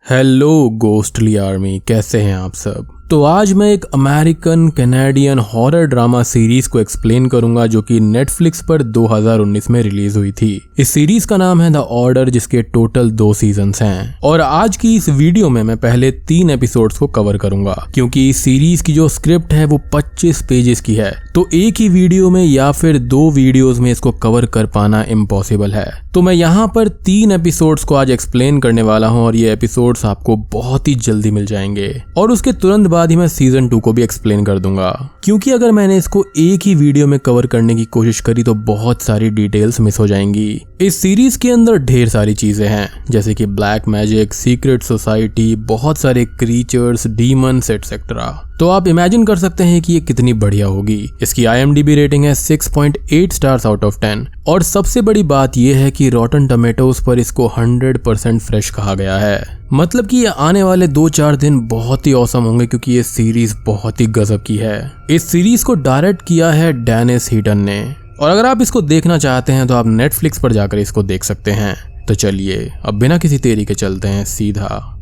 Hello ghostly army, कैसे हैं आप सब। तो आज मैं एक American Canadian horror drama series को एक्सप्लेन करूंगा जो कि नेटफ्लिक्स पर 2019 में रिलीज हुई थी। इस सीरीज का नाम है द ऑर्डर, जिसके टोटल 2 सीजन्स हैं। और आज की इस वीडियो में मैं पहले 3 एपिसोड्स को कवर करूंगा, क्योंकि इस सीरीज की जो स्क्रिप्ट है वो 25 पेजेस की है, तो एक ही वीडियो में या फिर 2 वीडियोस में इसको कवर कर पाना इम्पॉसिबल है। तो मैं यहाँ पर 3 एपिसोड्स को आज एक्सप्लेन करने वाला हूँ और ये एपिसोड्स आपको बहुत ही जल्दी मिल जाएंगे। और उसके तुरंत बाद ही मैं सीजन 2 को भी एक्सप्लेन कर दूंगा, क्योंकि अगर मैंने इसको एक ही वीडियो में कवर करने की कोशिश करी तो बहुत सारी डिटेल्स मिस हो जाएंगी। इस सीरीज के अंदर ढेर सारी चीजें हैं, जैसे कि ब्लैक मैजिक, सीक्रेट सोसाइटी, बहुत सारे क्रीचर्स, डीमंस एटसेट्रा। तो आप इमेजिन कर सकते हैं कि ये कितनी बढ़िया होगी। इसकी IMDb रेटिंग है 6.8 स्टार्स आउट ऑफ 10। और सबसे बड़ी बात यह है कि रॉटन टमेटोज पर इसको 100% फ्रेश कहा गया है। मतलब कि ये आने वाले 2-4 दिन बहुत ही औसम होंगे, क्योंकि ये सीरीज बहुत ही गजब की है। इस सीरीज को डायरेक्ट किया है डेनिस हीटन ने। और अगर आप इसको देखना चाहते हैं तो आप नेटफ्लिक्स पर जाकर इसको देख सकते हैं। तो चलिए अब बिना किसी देरी के चलते हैं सीधा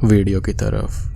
वीडियो की तरफ।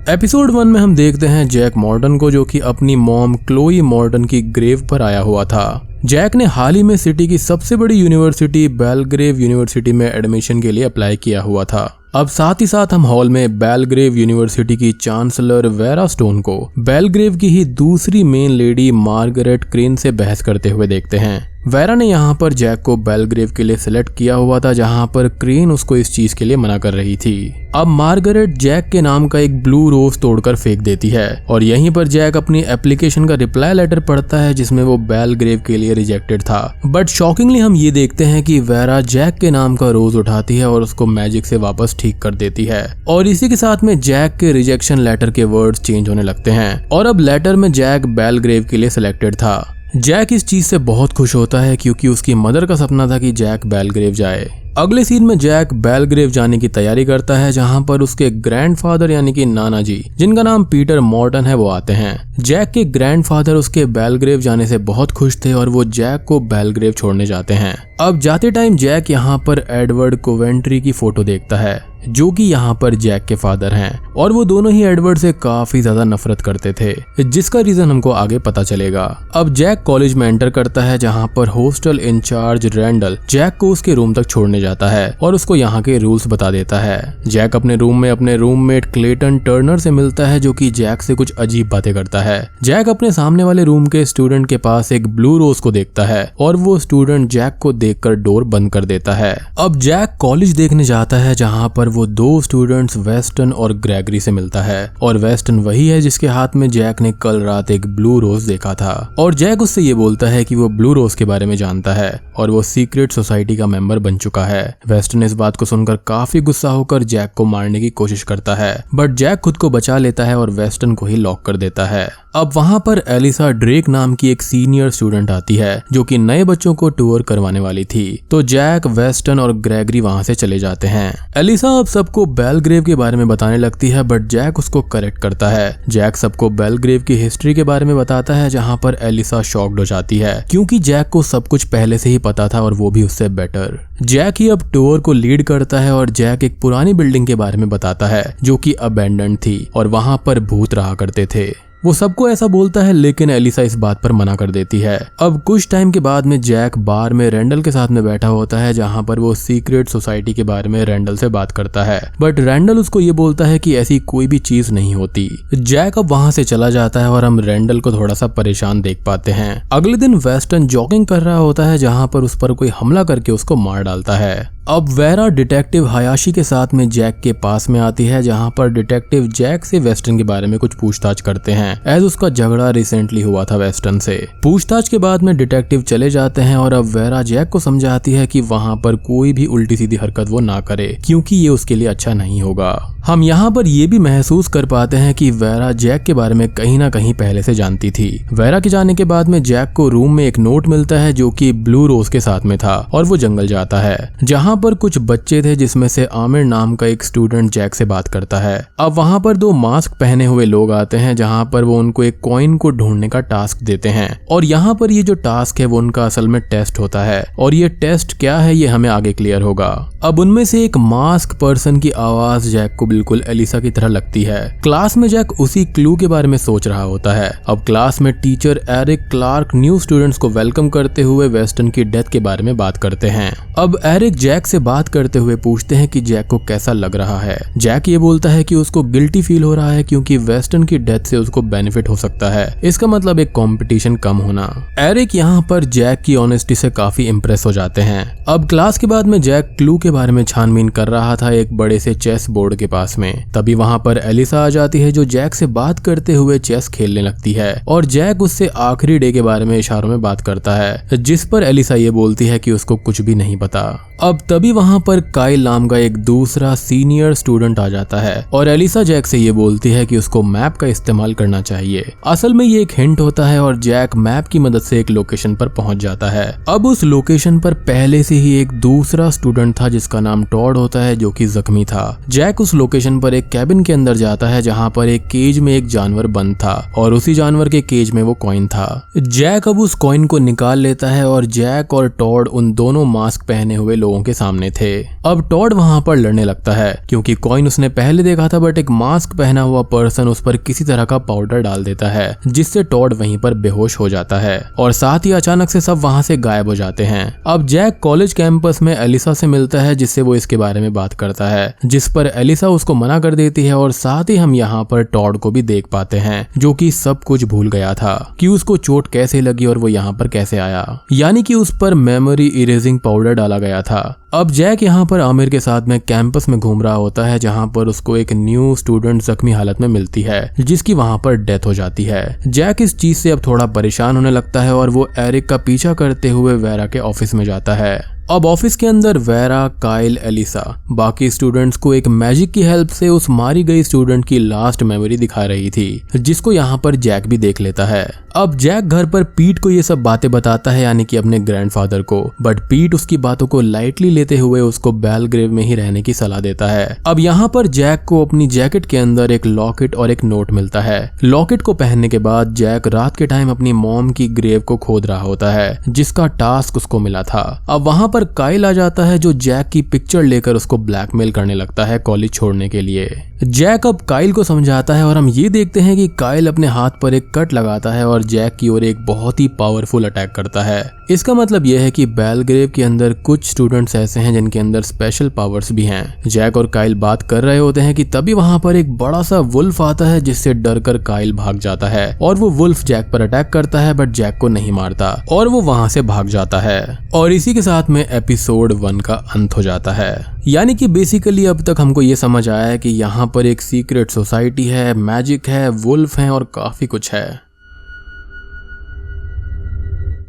एपिसोड 1 में हम देखते हैं जैक मॉर्टन को, जो कि अपनी मॉम क्लोई मॉर्टन की ग्रेव पर आया हुआ था। जैक ने हाल ही में सिटी की सबसे बड़ी यूनिवर्सिटी बेलग्रेव यूनिवर्सिटी में एडमिशन के लिए अप्लाई किया हुआ था। अब साथ ही साथ हम हॉल में बेलग्रेव यूनिवर्सिटी की चांसलर वेरा स्टोन को बेलग्रेव की ही दूसरी मेन लेडी मार्गरेट क्रेन से बहस करते हुए देखते हैं। वेरा ने यहाँ पर जैक को बेलग्रेव के लिए सिलेक्ट किया हुआ था, जहाँ पर क्रेन उसको इस चीज के लिए मना कर रही थी। अब मार्गरेट जैक के नाम का एक ब्लू रोज तोड़कर फेंक देती है और यहीं पर जैक अपनी एप्लीकेशन का रिप्लाई लेटर पढ़ता है, जिसमें वो बेलग्रेव के लिए रिजेक्टेड था। बट शॉकिंगली हम ये देखते हैं कि वेरा जैक के नाम का रोज उठाती है और उसको मैजिक से वापस ठीक कर देती है। और इसी के साथ में जैक के रिजेक्शन लेटर के वर्ड्स चेंज होने लगते हैं और अब लेटर में जैक बेलग्रेव के लिए सिलेक्टेड था। जैक इस चीज से बहुत खुश होता है, क्योंकि उसकी मदर का सपना था कि जैक बेलग्रेव जाए। अगले सीन में जैक बेलग्रेव जाने की तैयारी करता है, जहां पर उसके ग्रैंडफादर यानी कि नाना जी, जिनका नाम पीटर मॉर्टन है, वो आते हैं। जैक के ग्रैंडफादर उसके बेलग्रेव जाने से बहुत खुश थे और वो जैक को बेलग्रेव छोड़ने जाते हैं। अब जाते टाइम जैक यहाँ पर एडवर्ड कोवेंट्री की फोटो देखता है, जो कि यहाँ पर जैक के फादर हैं, और वो दोनों ही एडवर्ड से काफी ज्यादा नफरत करते थे, जिसका रीजन हमको आगे पता चलेगा। अब जैक कॉलेज में एंटर करता है, जहाँ पर हॉस्टल इंचार्ज रैंडल जैक को उसके रूम तक छोड़ने जाता है और उसको यहाँ के रूल्स बता देता है। जैक अपने रूम में अपने रूममेट क्लेटन टर्नर से मिलता है, जो कि जैक से कुछ अजीब बातें करता है। जैक अपने सामने वाले रूम के स्टूडेंट के पास एक ब्लू रोज को देखता है और वो स्टूडेंट जैक को देखकर डोर बंद कर देता है। अब जैक कॉलेज देखने जाता है, जहाँ पर वो 2 स्टूडेंट्स वेस्टन और ग्रेगरी से मिलता है। और वेस्टन वही है जिसके हाथ में जैक ने कल रात एक ब्लू रोज देखा था। और जैक उससे ये बोलता है कि वो ब्लू रोज के बारे में जानता है और वो सीक्रेट सोसाइटी का मेंबर बन चुका है। वेस्टन इस बात को सुनकर काफी गुस्सा होकर जैक को मारने की कोशिश करता है, बट जैक खुद को बचा लेता है और वेस्टन को ही लॉक कर देता है। अब वहाँ पर एलिसा ड्रेक नाम की एक सीनियर स्टूडेंट आती है, जो कि नए बच्चों को टूर करवाने वाली थी। तो जैक, वेस्टन और ग्रेगरी वहाँ से चले जाते हैं। एलिसा अब सबको बेलग्रेव के बारे में बताने लगती है, बट जैक उसको करेक्ट करता है। जैक सबको बेलग्रेव की हिस्ट्री के बारे में बताता है, जहाँ पर एलिसा शॉक्ड हो जाती है, क्योंकि जैक को सब कुछ पहले से ही पता था और वो भी उससे बेटर। जैक ही अब टूर को लीड करता है और जैक एक पुरानी बिल्डिंग के बारे में बताता है, जो कि अबैंडन्ड थी और वहाँ पर भूत रहा करते थे। वो सबको ऐसा बोलता है, लेकिन एलिसा इस बात पर मना कर देती है। अब कुछ टाइम के बाद में जैक बार में रैंडल के साथ में बैठा होता है, जहाँ पर वो सीक्रेट सोसाइटी के बारे में रैंडल से बात करता है, बट रैंडल उसको ये बोलता है कि ऐसी कोई भी चीज नहीं होती। जैक अब वहाँ से चला जाता है और हम रैंडल को थोड़ा सा परेशान देख पाते हैं। अगले दिन वेस्टन जॉगिंग कर रहा होता है, जहाँ पर उस पर कोई हमला करके उसको मार डालता है। अब वेरा डिटेक्टिव हयाशी के साथ में जैक के पास में आती है, जहाँ पर डिटेक्टिव जैक से वेस्टन के बारे में कुछ पूछताछ करते हैं, एज उसका झगड़ा रिसेंटली हुआ था वेस्टन से। पूछताछ के बाद में डिटेक्टिव चले जाते हैं और अब वेरा जैक को समझाती है कि वहाँ पर कोई भी उल्टी सीधी हरकत वो ना करे, क्योंकि ये उसके लिए अच्छा नहीं होगा। हम यहाँ पर ये भी महसूस कर पाते हैं कि वेरा जैक के बारे में कहीं ना कहीं पहले से जानती थी। वेरा के जाने के बाद में जैक को रूम में एक नोट मिलता है, जो कि ब्लू रोज के साथ में था, और वो जंगल जाता है, जहाँ पर कुछ बच्चे थे जिसमें से आमिर नाम का एक स्टूडेंट जैक से बात करता है। अब वहां पर दो मास्क पहने हुए लोग आते हैं जहां पर वो उनको एक कॉइन को ढूंढने का टास्क देते हैं और यहाँ पर ये जो टास्क है वो उनका असल में टेस्ट होता है और ये टेस्ट क्या है ये हमें आगे क्लियर होगा। अब उनमें से एक मास्क पर्सन की आवाज जैक को बिल्कुल एलिसा की तरह लगती है। क्लास में जैक उसी क्लू के बारे में सोच रहा होता है। अब क्लास में teacher Eric Clark new students को वेलकम करते हुए वेस्टन की डेथ के बारे में बात करते हैं। अब एरिक जैक से बात करते हुए पूछते हैं कि जैक को कैसा लग रहा है। जैक ये बोलता है कि उसको गिल्टी फील हो रहा है क्योंकि वेस्टन की डेथ से उसको बेनिफिट हो सकता है, इसका मतलब एक कंपटीशन कम होना। एरिक यहाँ पर जैक की ऑनेस्टी से काफी इंप्रेस हो जाते हैं। अब क्लास के बाद में जैक क्लू के बारे में छानबीन कर रहा था एक बड़े से चेस बोर्ड के पास में। तभी वहां पर एलिसा आ जाती है जो जैक से बात करते हुए चेस खेलने लगती है और जैक उससे आखिरी डे के बारे में इशारों में बात करता है, जिस पर एलिसा ये बोलती है कि उसको कुछ भी नहीं पता। अब तभी वहां पर काइल नाम का एक दूसरा सीनियर स्टूडेंट आ जाता है और एलिसा जैक से ये बोलती है कि उसको मैप का इस्तेमाल करना चाहिए। असल में ये एक हिंट होता है और जैक मैप की मदद से एक लोकेशन पर पहुंच जाता है। अब उस लोकेशन पर पहले से ही एक दूसरा स्टूडेंट था जिसका नाम टॉड होता है जो कि जख्मी था। जैक उस लोकेशन पर एक कैबिन के अंदर जाता है जहां पर एक केज में एक जानवर बंद था और उसी जानवर के केज में वो कॉइन था। जैक अब उस कॉइन को निकाल लेता है और जैक और टॉड उन दोनों मास्क पहने हुए लोगों के सामने थे। अब टॉड वहां पर लड़ने लगता है क्योंकि कॉइन उसने पहले देखा था, बट एक मास्क पहना हुआ पर्सन उस पर किसी तरह का पाउडर डाल देता है जिससे टॉड वहीं पर बेहोश हो जाता है और साथ ही अचानक से सब वहां से गायब हो जाते हैं। अब जैक कॉलेज कैंपस में एलिसा से मिलता है जिससे वो इसके बारे में बात करता है, जिस पर एलिसा उसको मना कर देती है और साथ ही हम यहाँ पर टॉड को भी देख पाते हैं जो कि सब कुछ भूल गया था कि उसको चोट कैसे लगी और वो यहाँ पर कैसे आया, यानी कि उस पर मेमोरी इरेजिंग पाउडर डाला गया था। अब जैक यहाँ पर आमिर के साथ में कैंपस में घूम रहा होता है जहाँ पर उसको एक न्यू स्टूडेंट जख्मी हालत में मिलती है जिसकी वहाँ पर डेथ हो जाती है। जैक इस चीज से अब थोड़ा परेशान होने लगता है और वो एरिक का पीछा करते हुए वेरा के ऑफिस में जाता है। अब ऑफिस के अंदर वेरा, काइल, एलिसा बाकी स्टूडेंट्स को एक मैजिक की हेल्प से उस मारी गई स्टूडेंट की लास्ट मेमोरी दिखा रही थी, जिसको यहाँ पर जैक भी देख लेता है। अब जैक घर पर पीट को ये सब बातें बताता है, यानी कि अपने ग्रैंडफादर को, बट पीट उसकी बातों को लाइटली लेते हुए उसको बेलग्रेव में ही रहने की सलाह देता है। अब यहाँ पर जैक को अपनी जैकेट के अंदर एक लॉकेट और एक नोट मिलता है। लॉकेट को पहनने के बाद जैक रात के टाइम अपनी मॉम की ग्रेव को खोद रहा होता है जिसका टास्क उसको मिला था। अब वहां पर काइल आ जाता है जो जैक की पिक्चर लेकर उसको ब्लैकमेल करने लगता है कॉलेज छोड़ने के लिए। जैक अब काइल को समझाता है और हम ये देखते हैं कि काइल अपने हाथ पर एक कट लगाता है और जैक की ओर एक बहुत ही पावरफुल अटैक करता है। इसका मतलब यह है कि बेलग्रेव के अंदर कुछ स्टूडेंट्स ऐसे हैं जिनके अंदर स्पेशल पावर्स भी हैं। जैक और काइल बात कर रहे होते हैं कि तभी वहां पर एक बड़ा सा वुल्फ आता है जिससे डरकर काइल भाग जाता है और वो वुल्फ जैक पर अटैक करता है, बट जैक को नहीं मारता और वो वहां से भाग जाता है। और इसी के साथ में एपिसोड 1 का अंत हो जाता है। यानी कि बेसिकली अब तक हमको ये समझ आया है कि यहाँ पर एक सीक्रेट सोसाइटी है, मैजिक है, वुल्फ है और काफी कुछ है।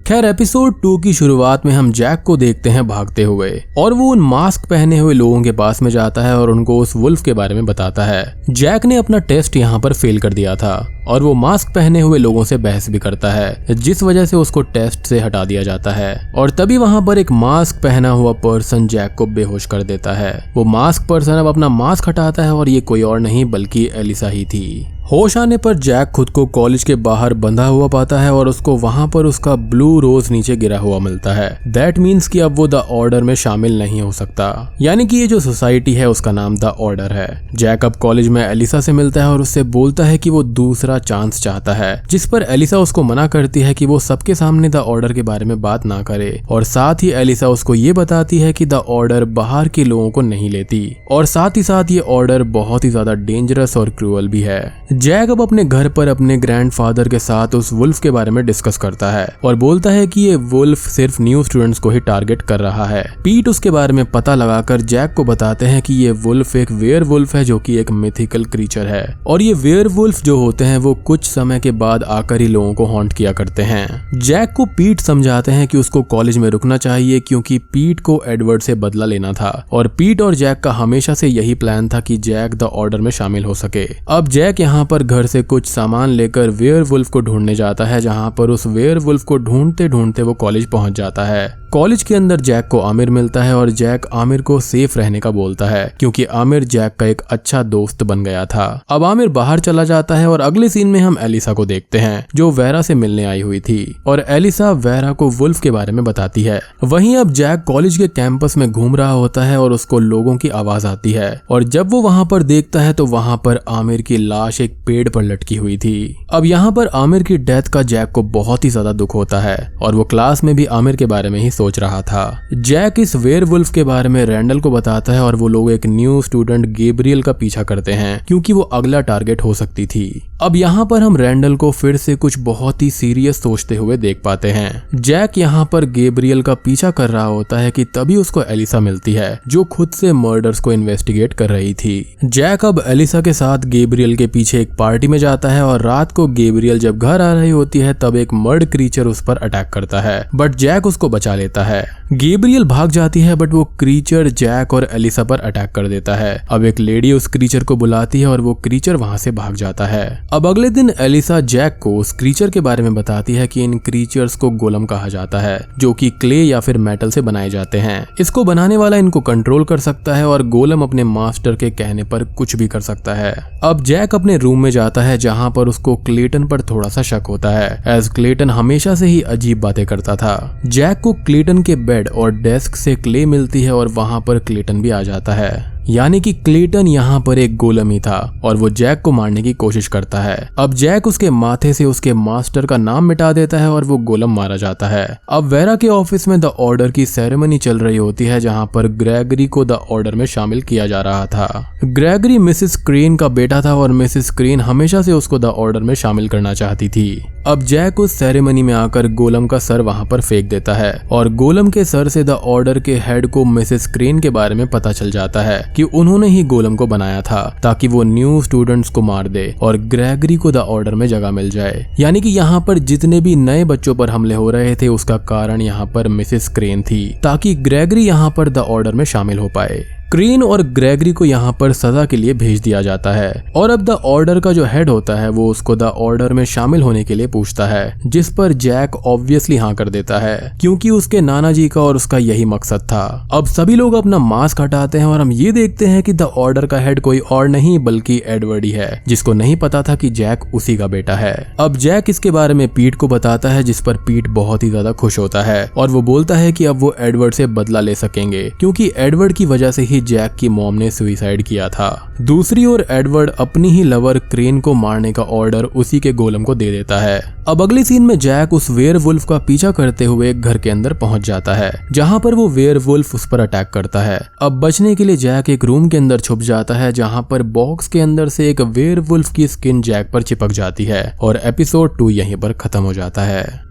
खैर एपिसोड 2 की शुरुआत में हम जैक को देखते हैं भागते हुए और वो उन मास्क पहने हुए लोगों के पास में जाता है और उनको उस वुल्फ के बारे में बताता है। जैक ने अपना टेस्ट यहाँ पर फेल कर दिया था और वो मास्क पहने हुए लोगों से बहस भी करता है, जिस वजह से उसको टेस्ट से हटा दिया जाता है। और तभी वहां पर एक मास्क पहना हुआ पर्सन जैक को बेहोश कर देता है। वो मास्क पर्सन अब अपना मास्क हटाता है और ये कोई और नहीं बल्कि एलिसा ही थी। होश आने पर जैक खुद को कॉलेज के बाहर बंधा हुआ पाता है और उसको वहां पर उसका ब्लू रोज नीचे गिरा हुआ मिलता है। दैट मीन्स कि अब वो द ऑर्डर में शामिल नहीं हो सकता, यानी कि ये जो सोसाइटी है उसका नाम द ऑर्डर है। जैक अब कॉलेज में एलिसा से मिलता है और उससे बोलता है कि वो दूसरा चांस चाहता है, जिस पर एलिसा उसको मना करती है कि वो सबके सामने द ऑर्डर के बारे में बात ना करे। और साथ ही एलिसा उसको ये बताती है कि द ऑर्डर बाहर के लोगों को नहीं लेती और साथ ही साथ ये ऑर्डर बहुत ही ज्यादा डेंजरस और क्रूअल भी है। जैक अब अपने घर पर अपने ग्रैंडफादर के साथ उस वुल्फ के बारे में डिस्कस करता है और बोलता है कि ये वुल्फ सिर्फ न्यू स्टूडेंट्स को ही टारगेट कर रहा है। पीट उसके बारे में पता लगाकर जैक को बताते हैं कि ये वुल्फ एक वेयर वुल्फ है जो कि एक मिथिकल क्रीचर है और ये वेयर वुल्फ जो होते हैं वो कुछ समय के बाद आकर ही लोगों को हॉन्ट किया करते हैं। जैक को पीट समझाते हैं कि उसको कॉलेज में रुकना चाहिए क्योंकि पीट को एडवर्ड से बदला लेना था और पीट और जैक का हमेशा से यही प्लान था कि जैक द ऑर्डर में शामिल हो सके। अब जैक यहाँ पर घर से कुछ सामान लेकर वेयर वुल्फ को ढूंढने जाता है, जहाँ पर उस वेयर वुल्फ को ढूंढते ढूंढते वो कॉलेज पहुंच जाता है। कॉलेज के अंदर जैक को आमिर मिलता है और जैक आमिर को सेफ रहने का बोलता है क्योंकि आमिर जैक का एक अच्छा दोस्त बन गया था। अब आमिर बाहर चला जाता है और अगले सीन में हम एलिसा को देखते हैं जो वेरा से मिलने आई हुई थी और एलिसा वेरा को वुल्फ के बारे में बताती है। वहीं अब जैक कॉलेज के कैंपस में घूम रहा होता है और उसको लोगों की आवाज आती है और जब वो वहां पर देखता है तो वहां पर आमिर की लाश एक पेड़ पर लटकी हुई थी। अब यहाँ पर आमिर की डेथ का जैक को बहुत ही ज्यादा दुख होता है और वो क्लास में भी आमिर के बारे में ही सोच रहा था। जैक इस वेयरवुल्फ के बारे में रैंडल को बताता है और वो लोग एक न्यू स्टूडेंट गैब्रियल का पीछा करते हैं क्योंकि वो अगला टारगेट हो सकती थी। अब यहाँ पर हम रैंडल को फिर से कुछ बहुत ही सीरियस सोचते हुए देख पाते हैं। जैक यहाँ पर गैब्रियल का पीछा कर रहा होता है कि तभी उसको एलिसा मिलती है जो खुद से मर्डर्स को इन्वेस्टिगेट कर रही थी। जैक अब एलिसा के साथ गैब्रियल के पीछे एक पार्टी में जाता है और रात को गैब्रियल जब घर आ रही होती है तब एक मर्ड क्रीचर उस पर अटैक करता है बट जैक उसको बचा लेता है। गैब्रियल भाग जाती है बट वो क्रीचर जैक और एलिसा पर अटैक कर देता है। अब एक लेडी उस क्रीचर को बुलाती है और वो क्रीचर वहां से भाग जाता है। अब अगले दिन एलिसा जैक को उस क्रीचर के बारे में बताती है कि इन क्रीचर्स को गोलम कहा जाता है जो कि क्ले या फिर मेटल से बनाए जाते हैं। इसको बनाने वाला इनको कंट्रोल कर सकता है और गोलम अपने मास्टर के कहने पर कुछ भी कर सकता है। अब जैक अपने रूम में जाता है जहां पर उसको क्लेटन पर थोड़ा सा शक होता है एज क्लेटन हमेशा से ही अजीब बातें करता था। जैक को क्लेटन के बेड और डेस्क से क्ले मिलती है और वहां पर क्लेटन भी आ जाता है, यानी कि क्लेटन यहाँ पर एक गोलम ही था और वो जैक को मारने की कोशिश करता है। अब जैक उसके माथे से उसके मास्टर का नाम मिटा देता है और वो गोलम मारा जाता है। अब वेरा के ऑफिस में द ऑर्डर की सेरेमनी चल रही होती है जहाँ पर ग्रेगरी को द ऑर्डर में शामिल किया जा रहा था। ग्रेगरी मिसेस क्रेन का बेटा था और मिसेस क्रेन हमेशा से उसको द ऑर्डर में शामिल करना चाहती थी। अब जैक उस सेरेमनी में आकर गोलम का सर वहां पर फेंक देता है और गोलम के सर से द ऑर्डर के हेड को मिसेस क्रेन के बारे में पता चल जाता है कि उन्होंने ही गोलम को बनाया था ताकि वो न्यू स्टूडेंट्स को मार दे और ग्रेगरी को द ऑर्डर में जगह मिल जाए। यानी कि यहाँ पर जितने भी नए बच्चों पर हमले हो रहे थे उसका कारण यहाँ पर मिसेस क्रेन थी ताकि ग्रेगरी यहाँ पर द ऑर्डर में शामिल हो पाए। क्रेन और ग्रेगरी को यहाँ पर सजा के लिए भेज दिया जाता है और अब द ऑर्डर का जो हेड होता है वो उसको द ऑर्डर में शामिल होने के लिए पूछता है, जिस पर जैक ऑब्वियसली हाँ कर देता है क्योंकि उसके नाना जी का और उसका यही मकसद था। अब सभी लोग अपना मास्क हटाते हैं और हम ये देखते हैं कि द ऑर्डर का हेड कोई और नहीं बल्कि एडवर्ड ही है, जिसको नहीं पता था कि जैक उसी का बेटा है। अब जैक इसके बारे में पीट को बताता है जिस पर पीट बहुत ही ज्यादा खुश होता है और वो बोलता है कि अब वो एडवर्ड से बदला ले सकेंगे क्योंकि एडवर्ड की वजह से ही जैक की मॉम ने सुसाइड किया था। दूसरी ओर एडवर्ड अपनी ही लवर क्रेन को मारने का ऑर्डर उसी के गोलम को दे देता है। अब अगले सीन में जैक उस वेयरवुल्फ का पीछा करते हुए एक घर के अंदर पहुंच जाता है जहां पर वो वेयरवुल्फ उस पर अटैक करता है। अब बचने के लिए जैक एक रूम के अंदर छुप जाता है जहां पर बॉक्स के अंदर से एक वेयरवुल्फ की स्किन जैक पर चिपक जाती है और एपिसोड 2 यहीं पर खत्म हो जाता है।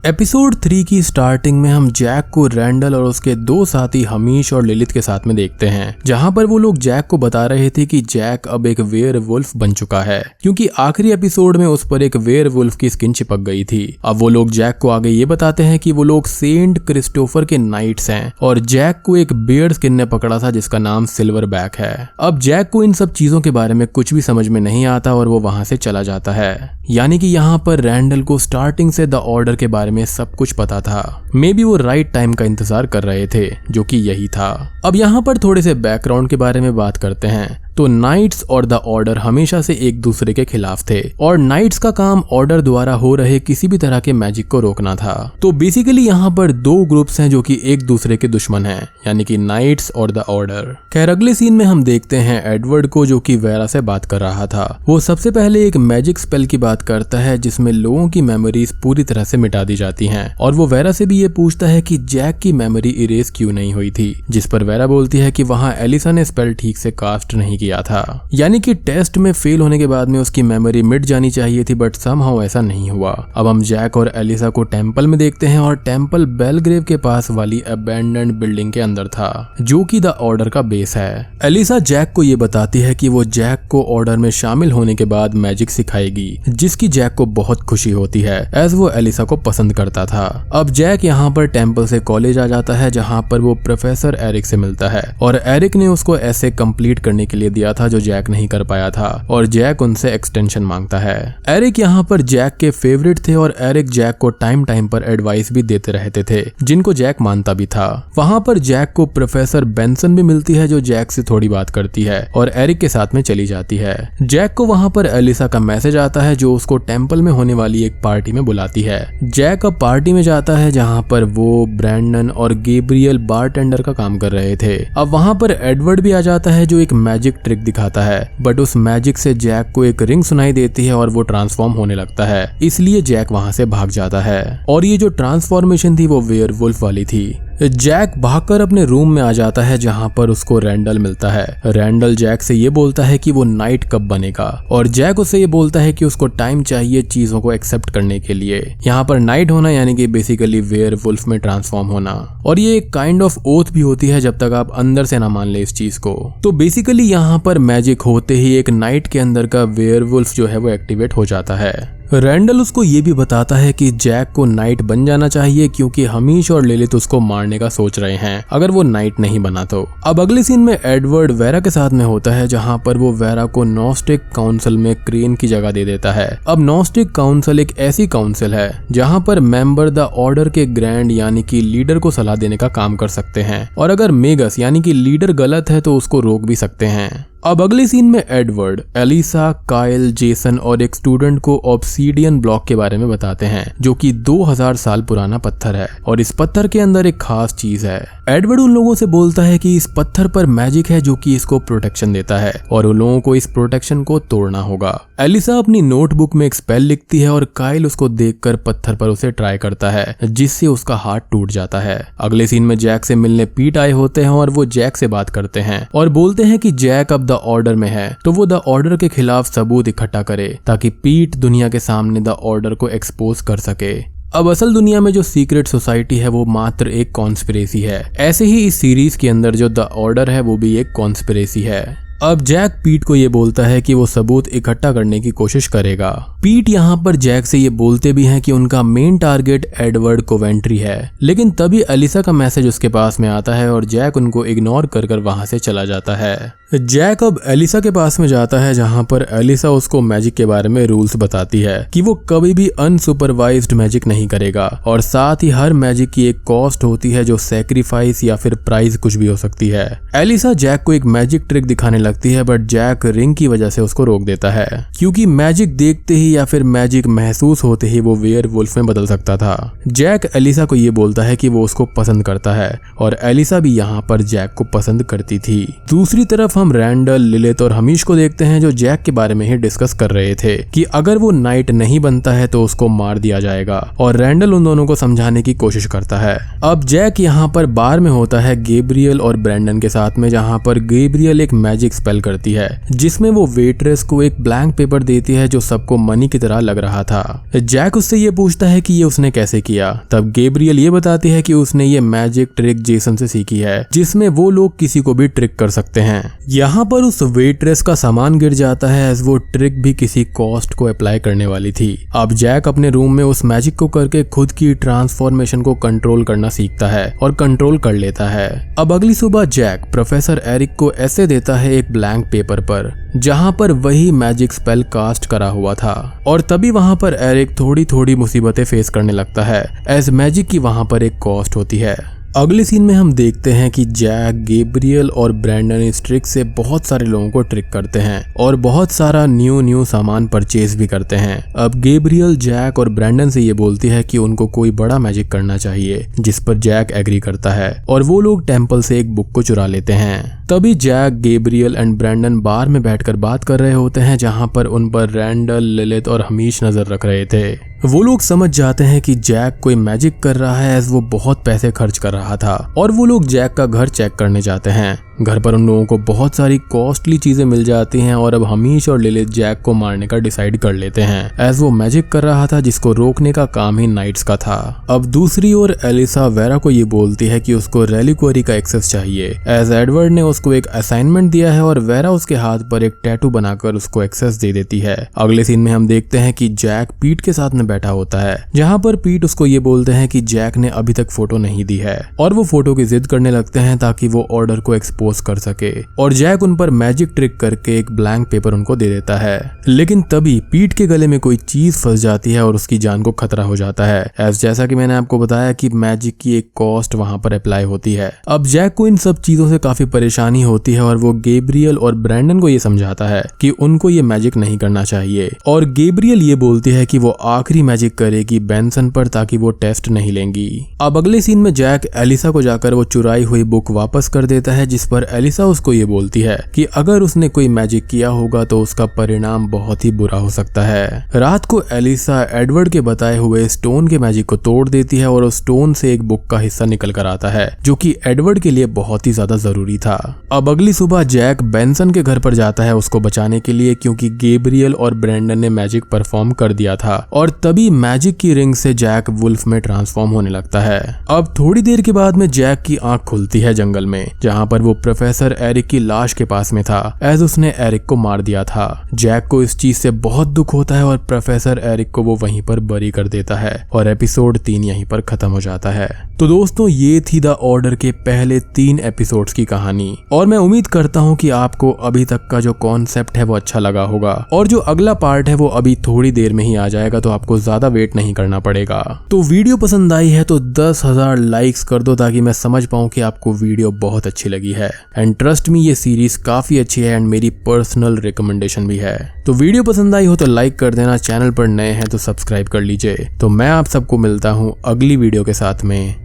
एपिसोड 3 की स्टार्टिंग में हम जैक को रैंडल और उसके दो साथी हमीश और लिलित के साथ में देखते हैं जहां पर वो लोग जैक को बता रहे थे कि जैक अब एक वेयरवुल्फ बन चुका है क्योंकि आखिरी एपिसोड में उस पर एक वेयरवुल्फ की स्किन चिपक गई थी। अब वो लोग जैक को आगे ये बताते हैं कि वो लोग सेंट क्रिस्टोफर के नाइट्स हैं और जैक को एक बियर्ड स्किन ने पकड़ा था जिसका नाम सिल्वर बैक है। अब जैक को इन सब चीजों के बारे में कुछ भी समझ में नहीं आता और वो वहां से चला जाता है। यानी कि यहाँ पर रैंडल को स्टार्टिंग से द ऑर्डर के बारे में सब कुछ पता था। मे बी वो राइट टाइम का इंतजार कर रहे थे जो कि यही था। अब यहाँ पर थोड़े से बैकग्राउंड के बारे में बात करते हैं तो नाइट्स और द ऑर्डर हमेशा से एक दूसरे के खिलाफ थे और नाइट्स का काम ऑर्डर द्वारा हो रहे किसी भी तरह के मैजिक को रोकना था। तो बेसिकली यहाँ पर दो ग्रुप्स हैं जो कि एक दूसरे के दुश्मन हैं, यानी कि नाइट्स और द ऑर्डर। खैर अगले सीन में हम देखते हैं एडवर्ड को जो कि वेरा से बात कर रहा था। वो सबसे पहले एक मैजिक स्पेल की बात करता है जिसमें लोगों की मेमोरीज पूरी तरह से मिटा दी जाती हैं और वो वेरा से भी ये पूछता है कि जैक की मेमोरी इरेज क्यों नहीं हुई थी, जिस पर वेरा बोलती है कि वहाँ एलिसा ने स्पेल ठीक से कास्ट नहीं किया था, यानी कि टेस्ट में फेल होने के बाद में उसकी मेमोरी मिट जानी चाहिए थी बट समहाउ ऐसा नहीं हुआ। अब हम जैक और एलिसा को टेंपल में देखते हैं और टेंपल बेलग्रेव के पास वाली अबैंडन्ड बिल्डिंग के अंदर था जो कि द ऑर्डर का बेस है। एलिसा जैक को ये बताती है कि वो जैक को ऑर्डर में शामिल होने के बाद मैजिक सिखाएगी जिसकी जैक को बहुत खुशी होती है एज वो एलिसा को पसंद करता था। अब जैक यहाँ पर टेंपल से कॉलेज आ जाता है जहाँ पर वो प्रोफेसर एरिक से मिलता है और एरिक ने उसको ऐसे कंप्लीट करने के लिए दिया था जो जैक नहीं कर पाया था और जैक उनसे एक्सटेंशन मांगता है। एरिक यहाँ पर जैक के फेवरेट थे और एरिक जैक को टाइम टाइम पर एडवाइस भी देते रहते थे जिनको जैक मानता भी था। वहाँ पर जैक को प्रोफेसर बेंसन भी मिलती है जो जैक से थोड़ी बात करती है और एरिक के साथ में चली जाती है। जैक को वहाँ पर एलिसा का मैसेज आता है जो उसको टेम्पल में होने वाली एक पार्टी में बुलाती है। जैक अब पार्टी में जाता है जहाँ पर वो, ब्रैंडन और गैब्रियल बारटेंडर का काम कर रहे थे। अब वहाँ पर एडवर्ड भी आ जाता है जो एक मैजिक ट्रिक दिखाता है, बट उस मैजिक से जैक को एक रिंग सुनाई देती है और वो ट्रांसफॉर्म होने लगता है, इसलिए जैक वहाँ से भाग जाता है। और ये जो ट्रांसफॉर्मेशन थी वो वेयरवुल्फ वाली थी। जैक भागकर अपने रूम में आ जाता है जहाँ पर उसको रैंडल मिलता है। रैंडल जैक से ये बोलता है कि वो नाइट कब बनेगा और जैक उससे ये बोलता है कि उसको टाइम चाहिए चीजों को एक्सेप्ट करने के लिए। यहाँ पर नाइट होना यानी कि बेसिकली वेयरवुल्फ में ट्रांसफॉर्म होना, और ये एक काइंड ऑफ ओथ भी होती है जब तक आप अंदर से ना मान ले इस चीज को। तो बेसिकली यहाँ पर मैजिक होते ही एक नाइट के अंदर का वेयरवुल्फ जो है वो एक्टिवेट हो जाता है। रैंडल उसको ये भी बताता है कि जैक को नाइट बन जाना चाहिए क्योंकि हमीश और लिलिथ उसको मारने का सोच रहे हैं अगर वो नाइट नहीं बना तो। अब अगले सीन में एडवर्ड वेरा के साथ में होता है जहां पर वो वेरा को नॉस्टिक काउंसिल में क्रेन की जगह दे देता है। अब नॉस्टिक काउंसिल एक ऐसी काउंसिल है जहां पर मेंबर द ऑर्डर के ग्रैंड यानी कि लीडर को सलाह देने का काम कर सकते हैं और अगर मेगस यानी कि लीडर गलत है तो उसको रोक भी सकते हैं। अब अगले सीन में एडवर्ड, एलिसा, काइल, जेसन और एक स्टूडेंट को ऑब्सीडियन ब्लॉक के बारे में बताते हैं जो कि 2000 साल पुराना पत्थर है और इस पत्थर के अंदर एक खास चीज है। एडवर्ड उन लोगों से बोलता है कि इस पत्थर पर मैजिक है जो कि इसको प्रोटेक्शन देता है और उन लोगों को इस प्रोटेक्शन को तोड़ना होगा। एलिसा अपनी नोटबुक में एक स्पेल लिखती है और काइल उसको देखकर पत्थर पर उसे ट्राई करता है जिससे उसका हाथ टूट जाता है। अगले सीन में जैक से मिलने पीट आए होते हैं और वो जैक से बात करते हैं और बोलते हैं कि जैक अब द ऑर्डर में है तो वो द ऑर्डर के खिलाफ सबूत इकट्ठा करे ताकि पीट दुनिया के सामने द ऑर्डर को एक्सपोज कर सके। अब असल दुनिया में जो सीक्रेट सोसाइटी है वो मात्र एक कॉन्स्पिरेसी है, ऐसे ही इस सीरीज के अंदर जो द ऑर्डर है वो भी एक कॉन्स्पिरेसी है। अब जैक पीट को ये बोलता है कि वो सबूत इकट्ठा करने की कोशिश करेगा। पीट यहाँ पर जैक से ये बोलते भी हैं कि उनका मेन टारगेट एडवर्ड कोवेंट्री है, लेकिन तभी एलिसा का मैसेज उसके पास में आता है और जैक उनको इग्नोर कर वहां से चला जाता है। जैक अब एलिसा के पास में जाता है जहां पर एलिसा उसको मैजिक के बारे में रूल्स बताती है कि वो कभी भी अनसुपरवाइज्ड मैजिक नहीं करेगा और साथ ही हर मैजिक की एक कॉस्ट होती है जो सैक्रिफाइस या फिर प्राइज कुछ भी हो सकती है। एलिसा जैक को एक मैजिक ट्रिक दिखाने लगती है बट जैक रिंग की वजह से उसको रोक देता है क्योंकि मैजिक देखते ही या फिर मैजिक महसूस होते ही वो वेयरवुल्फ में बदल सकता था। जैक एलिसा को ये बोलता है कि वो उसको पसंद करता है और एलिसा भी यहाँ पर जैक को पसंद करती थी। दूसरी तरफ हम रैंडल, लिलिथ और हमीश को देखते हैं जो जैक के बारे में ही डिस्कस कर रहे थे कि अगर वो नाइट नहीं बनता है तो उसको मार दिया जाएगा और रैंडल उन दोनों को समझाने की कोशिश करता है। अब जैक यहाँ पर बार में होता है गैब्रियल और ब्रैंडन के साथ में जहाँ पर गैब्रियल एक मैजिक स्पेल करती है जिसमें वो वेट्रेस को एक ब्लैंक पेपर देती है जो सबको मनी की तरह लग रहा था। जैक उससे ये पूछता है कि ये उसने कैसे किया, तब गैब्रियल ये बताती है कि उसने ये मैजिक ट्रिक जेसन से सीखी है जिसमें वो लोग किसी को भी ट्रिक कर सकते हैं। यहाँ पर उस वेट्रेस का सामान गिर जाता है एज वो ट्रिक भी किसी कॉस्ट को अप्लाई करने वाली थी। अब जैक अपने रूम में उस मैजिक को करके खुद की ट्रांसफॉर्मेशन को कंट्रोल करना सीखता है और कंट्रोल कर लेता है। अब अगली सुबह जैक प्रोफेसर एरिक को ऐसे देता है एक ब्लैंक पेपर पर जहां पर वही मैजिक स्पेल कास्ट करा हुआ था और तभी वहां पर एरिक थोड़ी थोड़ी मुसीबतें फेस करने लगता है एज मैजिक की वहां पर एक कॉस्ट होती है। अगले सीन में हम देखते हैं कि जैक, गैब्रियल और ब्रैंडन इस ट्रिक से बहुत सारे लोगों को ट्रिक करते हैं और बहुत सारा न्यू सामान परचेज भी करते हैं। अब गैब्रियल जैक और ब्रैंडन से ये बोलती है कि उनको कोई बड़ा मैजिक करना चाहिए जिस पर जैक एग्री करता है और वो लोग टेम्पल से एक बुक को चुरा लेते हैं। तभी जैक, गैब्रियल एंड ब्रैंडन बार में बैठकर बात कर रहे होते हैं जहां पर उन पर रैंडल, लिलिथ और हमीश नजर रख रहे थे। वो लोग समझ जाते हैं कि जैक कोई मैजिक कर रहा है एज वो बहुत पैसे खर्च कर रहा था और वो लोग जैक का घर चेक करने जाते हैं। घर पर उन लोगों को बहुत सारी कॉस्टली चीजें मिल जाती हैं और अब हमीश और लिलिथ जैक को मारने का डिसाइड कर लेते हैं एज वो मैजिक कर रहा था जिसको रोकने का काम ही नाइट्स का था। अब दूसरी ओर एलिसा वेरा को ये बोलती है कि उसको रेलिक्वरी का एक्सेस चाहिए एज एडवर्ड ने उसको एक असाइनमेंट दिया है और वेरा उसके हाथ पर एक टैटू बनाकर उसको एक्सेस दे देती है। अगले सीन में हम देखते हैं कि जैक पीट के साथ में बैठा होता है जहाँ पर पीट उसको ये बोलते हैं कि जैक ने अभी तक फोटो नहीं दी है और वो फोटो की जिद करने लगते हैं ताकि वो ऑर्डर को एक्सपोज कंपोज कर सके और जैक उन पर मैजिक ट्रिक करके एक ब्लैंक पेपर उनको दे देता है। लेकिन तभी पीट के गले में कोई चीज फंस जाती है और उसकी जान को खतरा हो जाता है। जैसा कि मैंने आपको बताया कि मैजिक की एक कॉस्ट वहां पर अप्लाई होती है। अब जैक को इन सब चीजों से काफी परेशानी होती है और वो गैब्रियल और ब्रैंडन को ये समझाता है कि उनको ये मैजिक नहीं करना चाहिए और गैब्रियल ये बोलती है कि वो आखिरी मैजिक करेगी बेंसन पर ताकि वो टेस्ट नहीं लेंगी। अब अगले सीन में जैक एलिसा को जाकर वो चुराई हुई बुक वापस कर देता है, जिस पर एलिसा उसको ये बोलती है कि अगर उसने कोई मैजिक किया होगा तो उसका परिणाम बहुत ही बुरा हो सकता है। रात को एलिसा एडवर्ड के बताए हुए स्टोन के मैजिक को तोड़ देती है और उस स्टोन से एक बुक का हिस्सा निकल कर आता है जो कि एडवर्ड के लिए बहुत ही ज्यादा जरूरी था। अब अगली सुबह जैक बेंसन के घर पर जाता है उसको बचाने के लिए, क्योंकि गैब्रियल और ब्रैंडन ने मैजिक परफॉर्म कर दिया था और तभी मैजिक की रिंग से जैक वुल्फ में ट्रांसफॉर्म होने लगता है। अब थोड़ी देर के बाद में जैक की आंख खुलती है जंगल में, जहां पर वो प्रोफेसर एरिक की लाश के पास में था एज उसने एरिक को मार दिया था। जैक को इस चीज से बहुत दुख होता है और प्रोफेसर एरिक को वो वहीं पर बरी कर देता है और एपिसोड 3 यहीं पर खत्म हो जाता है। तो दोस्तों ये थी द ऑर्डर के पहले 3 एपिसोड्स की कहानी और मैं उम्मीद करता हूँ कि आपको अभी तक का जो कॉन्सेप्ट है वो अच्छा लगा होगा और जो अगला पार्ट है वो अभी थोड़ी देर में ही आ जाएगा, तो आपको ज्यादा वेट नहीं करना पड़ेगा। तो वीडियो पसंद आई है तो 10,000 लाइक्स कर दो ताकि मैं समझ पाऊँ कि आपको वीडियो बहुत अच्छी लगी है। एंड ट्रस्ट मी ये सीरीज काफी अच्छी है एंड मेरी पर्सनल रिकमेंडेशन भी है। तो वीडियो पसंद आई हो तो लाइक कर देना, चैनल पर नए हैं तो सब्सक्राइब कर लीजिए। तो मैं आप सबको मिलता हूँ अगली वीडियो के साथ में,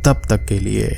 तब तक के लिए